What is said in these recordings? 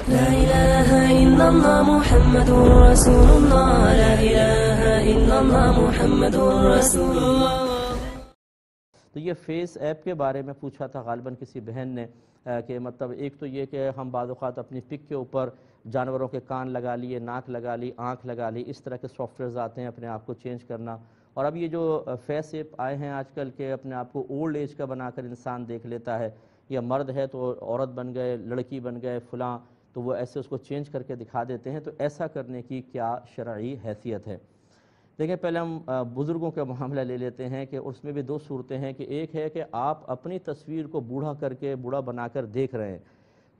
لا إله إلا الله محمد رسول الله لا إله إلا الله محمد رسول الله۔ تو یہ فیس ایپ کے بارے میں پوچھا تھا غالباً کسی بہن نے کہ مطلب ایک تو یہ کہ ہم بعض اوقات اپنی پک کے اوپر جانوروں کے کان لگا لیے، ناک لگا لی، آنکھ لگا لی، اس طرح کے سافٹ ویئرز آتے ہیں اپنے آپ کو چینج کرنا۔ اور اب یہ جو فیس ایپ آئے ہیں آج کل کے اپنے آپ کو اولڈ ایج کا بنا کر انسان دیکھ لیتا ہے، یا مرد ہے تو عورت بن گئے، لڑکی بن گئے فلاں، تو وہ ایسے اس کو چینج کر کے دکھا دیتے ہیں۔ تو ایسا کرنے کی کیا شرعی حیثیت ہے؟ دیکھیں پہلے ہم بزرگوں کا معاملہ لے لیتے ہیں کہ اس میں بھی دو صورتیں ہیں کہ ایک ہے کہ آپ اپنی تصویر کو بوڑھا کر کے بوڑھا بنا کر دیکھ رہے ہیں،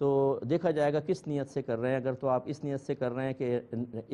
تو دیکھا جائے گا کس نیت سے کر رہے ہیں۔ اگر تو آپ اس نیت سے کر رہے ہیں کہ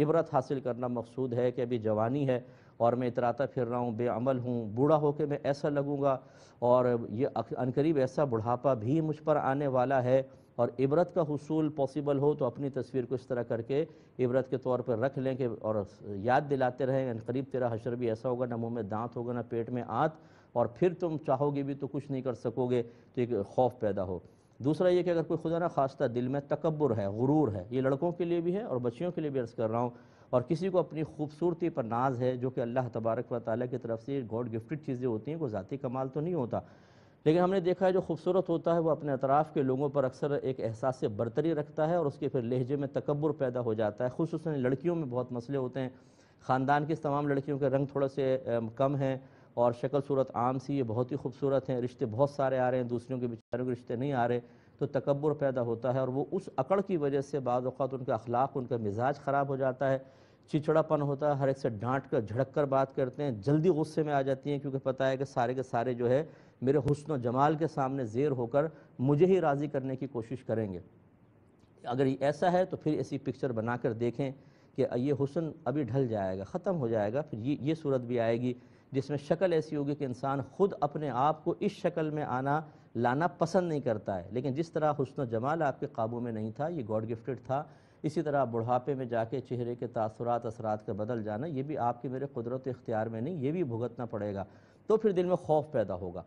عبرت حاصل کرنا مقصود ہے کہ ابھی جوانی ہے اور میں اتراتا پھر رہا ہوں، بے عمل ہوں، بوڑھا ہو کے میں ایسا لگوں گا اور یہ عنقریب ایسا بڑھاپا بھی مجھ پر آنے والا ہے، اور عبرت کا حصول پاسبل ہو تو اپنی تصویر کو اس طرح کر کے عبرت کے طور پر رکھ لیں کہ اور یاد دلاتے رہیں عنقریب تیرا حشر بھی ایسا ہوگا، نہ منہ میں دانت ہوگا نہ پیٹ میں آنت، اور پھر تم چاہو گے بھی تو کچھ نہیں کر سکو گے، تو ایک خوف پیدا ہو۔ دوسرا یہ کہ اگر کوئی خدا نہ خواستہ دل میں تکبر ہے، غرور ہے، یہ لڑکوں کے لیے بھی ہے اور بچیوں کے لیے بھی عرض کر رہا ہوں، اور کسی کو اپنی خوبصورتی پر ناز ہے جو کہ اللہ تبارک و تعالیٰ کی طرف سے گاڈ گفٹڈ چیزیں ہوتی ہیں، کوئی ذاتی کمال تو نہیں ہوتا، لیکن ہم نے دیکھا ہے جو خوبصورت ہوتا ہے وہ اپنے اطراف کے لوگوں پر اکثر ایک احساس برتری رکھتا ہے اور اس کے پھر لہجے میں تکبر پیدا ہو جاتا ہے۔ خصوصاً لڑکیوں میں بہت مسئلے ہوتے ہیں، خاندان کی تمام لڑکیوں کے رنگ تھوڑے سے کم ہیں اور شکل صورت عام سی، یہ بہت ہی خوبصورت ہیں، رشتے بہت سارے آ رہے ہیں، دوسروں کے بیچاروں کے رشتے نہیں آ رہے، تو تکبر پیدا ہوتا ہے، اور وہ اس اکڑ کی وجہ سے بعض اوقات ان کا اخلاق، ان کا مزاج خراب ہو جاتا ہے، چچڑا پن ہوتا ہے، ہر ایک سے ڈانٹ کر جھڑک کر بات کرتے ہیں، جلدی غصے میں آ جاتی ہیں کیونکہ پتہ ہے کہ سارے کے سارے جو ہے میرے حسن و جمال کے سامنے زیر ہو کر مجھے ہی راضی کرنے کی کوشش کریں گے۔ اگر یہ ایسا ہے تو پھر ایسی پکچر بنا کر دیکھیں کہ یہ حسن ابھی ڈھل جائے گا، ختم ہو جائے گا، پھر یہ صورت بھی آئے گی جس میں شکل ایسی ہوگی کہ انسان خود اپنے آپ کو اس شکل میں لانا پسند نہیں کرتا ہے، لیکن جس طرح حسن و جمال آپ کے قابو میں نہیں تھا، یہ گاڈ گفٹڈ تھا، اسی طرح بڑھاپے میں جا کے چہرے کے تاثرات اثرات کا بدل جانا یہ بھی آپ کے میرے قدرت و اختیار میں نہیں، یہ بھی بھگتنا پڑے گا، تو پھر دل میں خوف پیدا ہوگا۔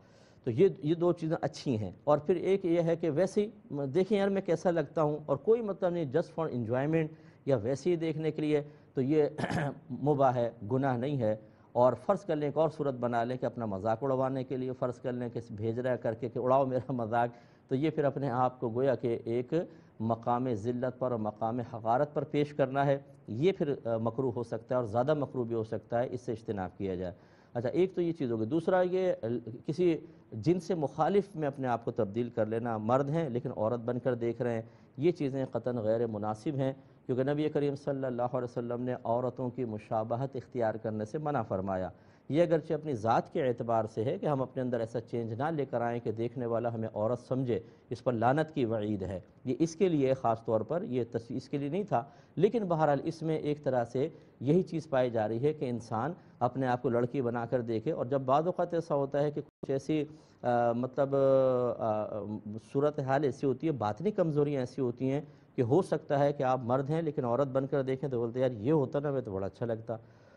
تو یہ دو چیزیں اچھی ہیں، اور پھر ایک یہ ہے کہ ویسے ہی دیکھیں یار میں کیسا لگتا ہوں، اور کوئی مطلب نہیں، جسٹ فار انجوائمنٹ یا ویسے ہی دیکھنے کے لیے، تو یہ مباح ہے، گناہ نہیں ہے۔ اور فرض کر لیں ایک اور صورت بنا لیں کہ اپنا مذاق اڑوانے کے لیے فرض کر لیں کہ بھیج رہا ہے کر کے کہ اڑاؤ میرا مذاق، تو یہ پھر اپنے آپ کو گویا کہ ایک مقام ذلت پر اور مقام حقارت پر پیش کرنا ہے، یہ پھر مکروہ ہو سکتا ہے اور زیادہ مکروہ بھی ہو سکتا ہے، اس سے اجتناب کیا جائے۔ اچھا ایک تو یہ چیز ہوگی، دوسرا یہ کسی جن سے مخالف میں اپنے آپ کو تبدیل کر لینا، مرد ہیں لیکن عورت بن کر دیکھ رہے ہیں، یہ چیزیں قطعاً غیر مناسب ہیں، کیونکہ نبی کریم صلی اللہ علیہ وسلم نے عورتوں کی مشابہت اختیار کرنے سے منع فرمایا۔ یہ اگرچہ اپنی ذات کے اعتبار سے ہے کہ ہم اپنے اندر ایسا چینج نہ لے کر آئیں کہ دیکھنے والا ہمیں عورت سمجھے، اس پر لعنت کی وعید ہے، یہ اس کے لیے خاص طور پر یہ اس کے لیے نہیں تھا، لیکن بہرحال اس میں ایک طرح سے یہی چیز پائی جا رہی ہے کہ انسان اپنے آپ کو لڑکی بنا کر دیکھے، اور جب بعض اوقات ایسا ہوتا ہے کہ کچھ ایسی مطلب صورتحال ایسی ہوتی ہے، باطنی کمزوریاں ایسی ہوتی ہیں کہ ہو سکتا ہے کہ آپ مرد ہیں لیکن عورت بن کر دیکھیں تو بولتے ہیں یار یہ ہوتا نا میں تو بڑا اچھا لگتا،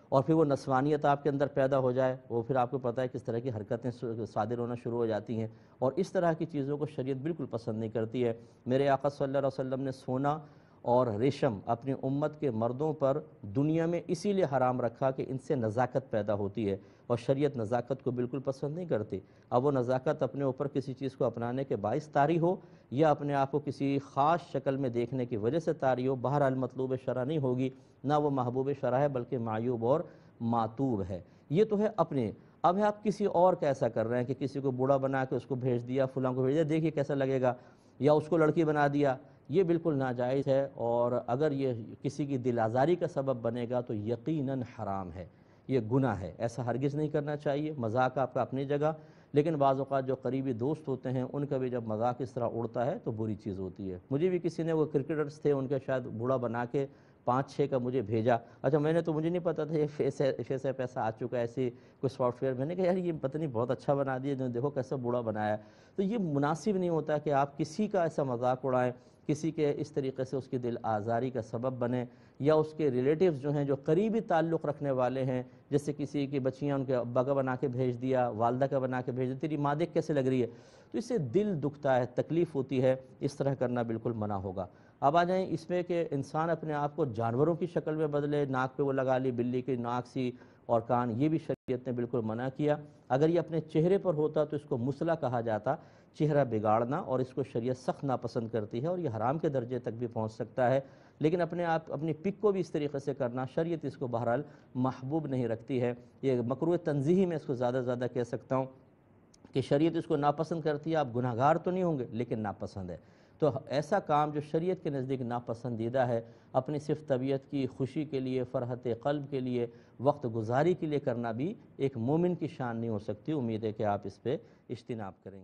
اور پھر وہ نسوانیت آپ کے اندر پیدا ہو جائے، وہ پھر آپ کو پتہ ہے کس طرح کی حرکتیں صادر ہونا شروع ہو جاتی ہیں، اور اس طرح کی چیزوں کو شریعت بالکل پسند نہیں کرتی ہے۔ میرے آقا صلی اللہ علیہ وسلم نے سونا اور ریشم اپنی امت کے مردوں پر دنیا میں اسی لیے حرام رکھا کہ ان سے نزاکت پیدا ہوتی ہے، اور شریعت نزاکت کو بالکل پسند نہیں کرتی۔ اب وہ نزاکت اپنے اوپر کسی چیز کو اپنانے کے باعث طاری ہو یا اپنے آپ کو کسی خاص شکل میں دیکھنے کی وجہ سے طاری ہو، بہرحال مطلوب شرع نہیں ہوگی، نہ وہ محبوب شرع ہے بلکہ معیوب اور معتوب ہے۔ یہ تو ہے اپنے، اب ہے آپ کسی اور کا ایسا کر رہے ہیں کہ کسی کو بوڑھا بنا کے اس کو بھیج دیا، فلاں کو بھیج دیا، دیکھیے کیسا لگے گا، یا اس کو لڑکی بنا دیا، یہ بالکل ناجائز ہے، اور اگر یہ کسی کی دل آزاری کا سبب بنے گا تو یقیناً حرام ہے، یہ گناہ ہے، ایسا ہرگز نہیں کرنا چاہیے۔ مذاق آپ کا اپنی جگہ، لیکن بعض اوقات جو قریبی دوست ہوتے ہیں ان کا بھی جب مذاق اس طرح اڑتا ہے تو بری چیز ہوتی ہے۔ مجھے بھی کسی نے، وہ کرکٹرز تھے، ان کا شاید بوڑھا بنا کے 5-6 کا مجھے بھیجا، اچھا مجھے نہیں پتا تھا یہ فیس ایپ ایسا آ چکا ہے، ایسی کوئی سافٹ ویئر، میں نے کہا یار یہ پتہ نہیں بہت اچھا بنا دیا، دیکھو کیسا بوڑھا بنایا ہے، تو یہ مناسب نہیں ہوتا کہ آپ کسی کا ایسا مذاق اڑائیں، کسی کے اس طریقے سے اس کی دل آزاری کا سبب بنے، یا اس کے ریلیٹیوز جو ہیں جو قریبی تعلق رکھنے والے ہیں، جیسے کسی کی بچیاں ان کے ابا کا بنا کے بھیج دیا، والدہ کا بنا کے بھیج دیا، تیری ماں دیکھ کیسے لگ رہی ہے، تو اس سے دل دکھتا ہے، تکلیف ہوتی ہے، اس طرح کرنا بالکل منع ہوگا۔ اب آ جائیں اس میں کہ انسان اپنے آپ کو جانوروں کی شکل میں بدلے، ناک پہ وہ لگا لی بلی کی ناک سی اور کان، یہ بھی شریعت نے بالکل منع کیا۔ اگر یہ اپنے چہرے پر ہوتا تو اس کو مسلح کہا جاتا، چہرہ بگاڑنا، اور اس کو شریعت سخت ناپسند کرتی ہے اور یہ حرام کے درجے تک بھی پہنچ سکتا ہے۔ لیکن اپنی پک کو بھی اس طریقے سے کرنا، شریعت اس کو بہرحال محبوب نہیں رکھتی ہے۔ یہ مکروہ تنزیہی میں اس کو زیادہ کہہ سکتا ہوں کہ شریعت اس کو ناپسند کرتی ہے۔ آپ گناہ گار تو نہیں ہوں گے لیکن ناپسند ہے، تو ایسا کام جو شریعت کے نزدیک ناپسندیدہ ہے، اپنی صرف طبیعت کی خوشی کے لیے، فرحت قلب کے لیے، وقت گزاری کے لیے کرنا بھی ایک مومن کی شان نہیں ہو سکتی۔ امید ہے کہ آپ اس پہ اجتناب کریں گے۔